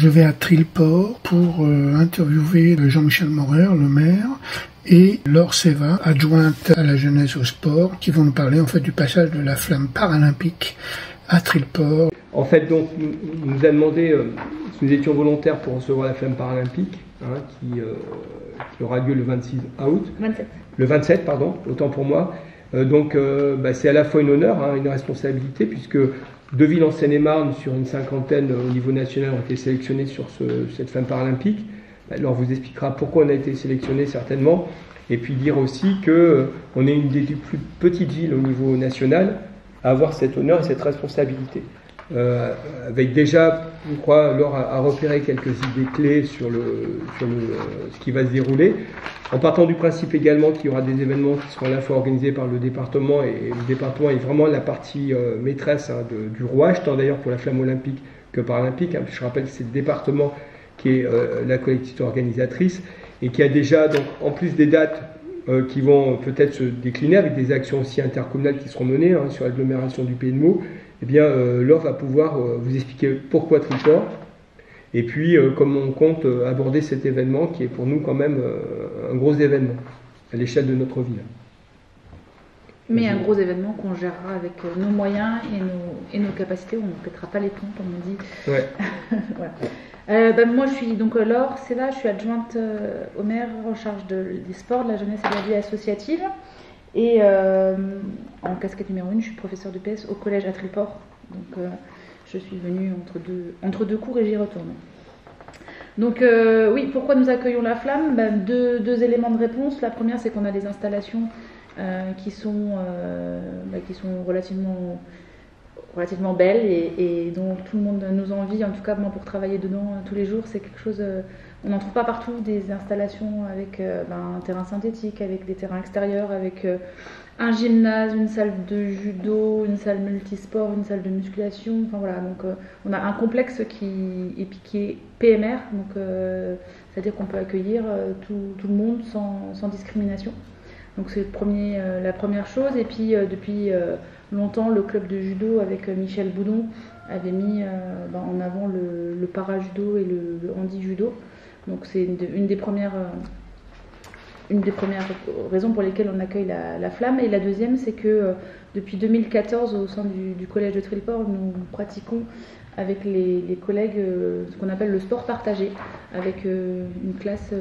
Je vais à Trilleport pour interviewer Jean-Michel Maurer, le maire, et Laure Seva, adjointe à la jeunesse au sport, qui vont nous parler en fait du passage de la flamme paralympique à Trilleport. En fait, donc, nous a demandé si nous étions volontaires pour recevoir la flamme paralympique, qui aura lieu le 26 août. 27. Le 27, pardon, autant pour moi. C'est à la fois un honneur, une responsabilité, puisque 2 villes en Seine-et-Marne sur une cinquantaine au niveau national ont été sélectionnées sur cette flamme paralympique. Alors, on vous expliquera pourquoi on a été sélectionné certainement, et puis dire aussi qu'on est une des plus petites villes au niveau national à avoir cet honneur et cette responsabilité. Avec déjà, je crois, Laure a repéré quelques idées clés sur ce qui va se dérouler, en partant du principe également qu'il y aura des événements qui seront à la fois organisés par le département, et le département est vraiment la partie maîtresse du rouage, tant d'ailleurs pour la flamme olympique que paralympique. Je rappelle que c'est le département qui est la collectivité organisatrice et qui a déjà, donc, en plus des dates qui vont peut-être se décliner avec des actions aussi intercommunales qui seront menées sur l'agglomération du Pays de Meaux, eh bien, Laure va pouvoir vous expliquer pourquoi Trilleport, et puis comment on compte aborder cet événement qui est pour nous quand même un gros événement à l'échelle de notre ville. Mais un gros événement qu'on gérera avec nos moyens et nos capacités, on ne pètera pas les plombs comme on dit. Ouais. Voilà. Moi je suis donc Laure Seva, je suis adjointe au maire en charge des sports, de la jeunesse et de la vie associative. Et en casquette numéro 1, je suis professeure de PS au collège à Trilleport. Donc je suis venue entre deux cours et j'y retourne. Donc oui, pourquoi nous accueillons la flamme? Deux éléments de réponse. La première, c'est qu'on a des installations qui sont relativement belles et dont tout le monde nous envie. En tout cas, moi, pour travailler dedans tous les jours, c'est quelque chose... on n'en trouve pas partout, des installations avec un terrain synthétique, avec des terrains extérieurs, avec un gymnase, une salle de judo, une salle multisport, une salle de musculation. Enfin voilà, donc on a un complexe qui est PMR, donc c'est-à-dire qu'on peut accueillir tout le monde sans discrimination. Donc c'est la première chose. Et puis depuis longtemps, le club de judo avec Michel Boudon avait mis en avant le para-judo et le handi-judo. Donc c'est une des premières raisons pour lesquelles on accueille la flamme. Et la deuxième, c'est que depuis 2014, au sein du collège de Trilleport, nous pratiquons avec les collègues ce qu'on appelle le sport partagé, avec une classe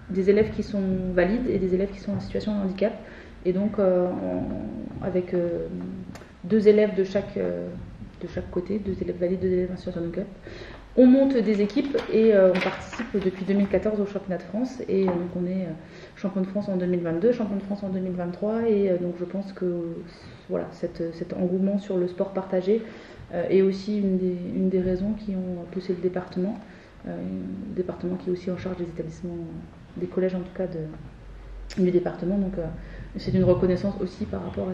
des élèves qui sont valides et des élèves qui sont en situation de handicap. Et donc avec 2 élèves de chaque côté, 2 élèves valides, 2 élèves en situation de handicap, on monte des équipes et on participe depuis 2014 au championnat de France. Et donc on est champion de France en 2022, champion de France en 2023. Et donc je pense que voilà, cet engouement sur le sport partagé est aussi une des raisons qui ont poussé le département qui est aussi en charge des établissements, des collèges en tout cas du département. Donc c'est une reconnaissance aussi par rapport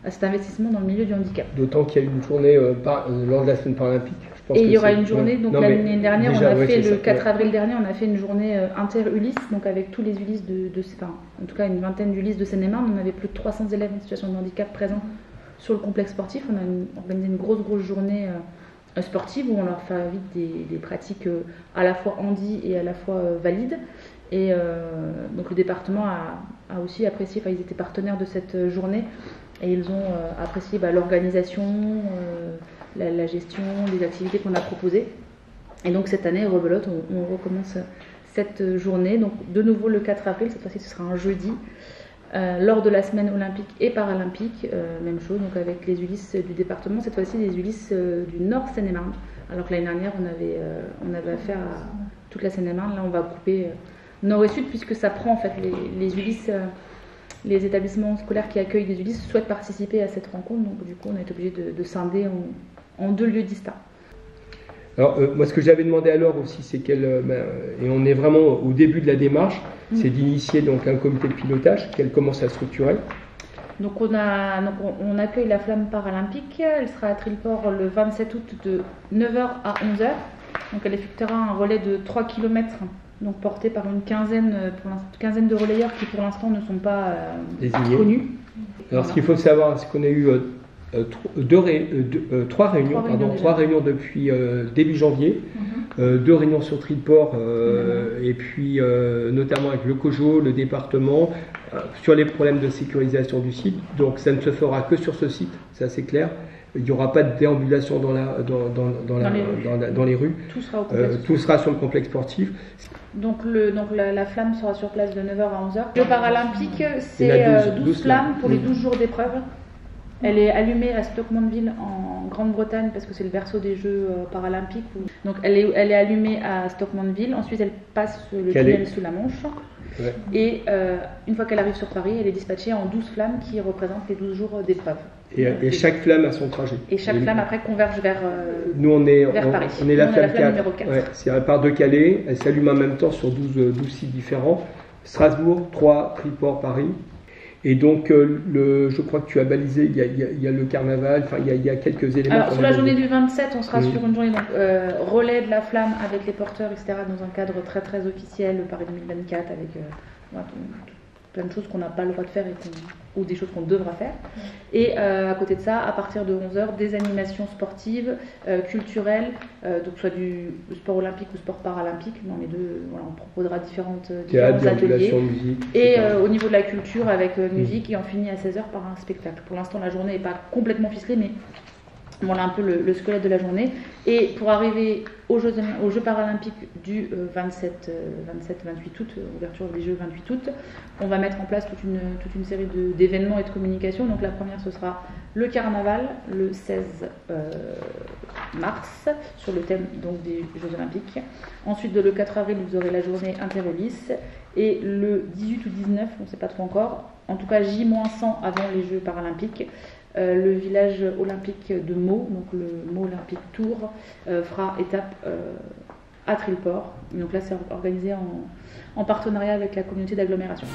à cet investissement dans le milieu du handicap. D'autant qu'il y a eu une journée lors de la semaine paralympique. Et il y aura une journée, donc l'année dernière, le 4 avril dernier, on a fait une journée inter-Ulysse, donc avec tous les Ulysses en tout cas une vingtaine d'Ulysses de Seine-et-Marne. On avait plus de 300 élèves en situation de handicap présents sur le complexe sportif. On a organisé une grosse journée sportive où on leur fait vite des pratiques à la fois handi et à la fois valides. Et donc le département a aussi apprécié, ils étaient partenaires de cette journée et ils ont apprécié l'organisation, la gestion, les activités qu'on a proposées. Et donc cette année, rebelote, on recommence cette journée. Donc de nouveau le 4 avril, cette fois-ci ce sera un jeudi, lors de la semaine olympique et paralympique. Même chose, donc avec les Ulysses du département, cette fois-ci des Ulysses du Nord Seine-et-Marne. Alors que l'année dernière, on avait affaire à toute la Seine-et-Marne. Là, on va couper Nord et Sud, puisque ça prend en fait les Ulysses, les établissements scolaires qui accueillent des Ulysses souhaitent participer à cette rencontre. Donc du coup, on est obligé de scinder en 2 lieux distincts. Alors moi, ce que j'avais demandé à Laure aussi, c'est et on est vraiment au début de la démarche, c'est d'initier donc un comité de pilotage qu'elle commence à structurer. Donc on accueille la flamme paralympique. Elle sera à Trilleport le 27 août de 9h à 11h. Donc elle effectuera un relais de 3 km, donc porté par une quinzaine de relayeurs qui pour l'instant ne sont pas connus. Alors ce qu'il faut savoir, c'est qu'on a eu trois réunions depuis début janvier, 2 réunions sur Triport, et puis notamment avec le COJO, le département, sur les problèmes de sécurisation du site. Donc ça ne se fera que sur ce site, c'est assez clair. Il n'y aura pas de déambulation dans les rues. Tout sera sur le complexe sportif. Donc la flamme sera sur place de 9h à 11h. Le paralympique, c'est 12 flammes pour les 12 jours d'épreuve. Elle est allumée à Stoke-Mandeville en Grande-Bretagne parce que c'est le berceau des Jeux paralympiques. Donc elle est allumée à Stoke-Mandeville. Ensuite, elle passe le tunnel sous la Manche. Ouais. Et une fois qu'elle arrive sur Paris, elle est dispatchée en 12 flammes qui représentent les 12 jours d'épreuve. Et chaque flamme a son trajet. Et chaque flamme après converge vers Paris. On est la flamme 4. Ouais, elle part de Calais, elle s'allume en même temps sur 12 sites différents. Strasbourg, Troyes, Triport, Paris. Et donc, je crois que tu as balisé, il y a le carnaval, enfin il y a quelques éléments. Alors sur la journée du 27, on sera sur une journée relais de la flamme avec les porteurs, etc. dans un cadre très très officiel, Paris 2024, avec plein de choses qu'on n'a pas le droit de faire ou des choses qu'on devra faire. Et à côté de ça, à partir de 11h, des animations sportives, culturelles, donc soit du sport olympique ou sport paralympique. Dans les deux, on proposera différents ateliers. Musique, et au niveau de la culture, avec musique, et on finit à 16h par un spectacle. Pour l'instant, la journée n'est pas complètement ficelée, mais voilà un peu le squelette de la journée. Et pour arriver aux Jeux paralympiques du 27-28 août, ouverture des Jeux 28 août, on va mettre en place toute une série d'événements et de communication. Donc la première, ce sera le carnaval, le 16 mars, sur le thème donc, des Jeux olympiques. Ensuite, le 4 avril, vous aurez la journée Inter-Ulysse. Et le 18 ou 19, on ne sait pas trop encore, en tout cas J-100 avant les Jeux paralympiques, le village olympique de Meaux, donc le Meaux Olympique Tour, fera étape à Triport. Donc là, c'est organisé en partenariat avec la communauté d'agglomération.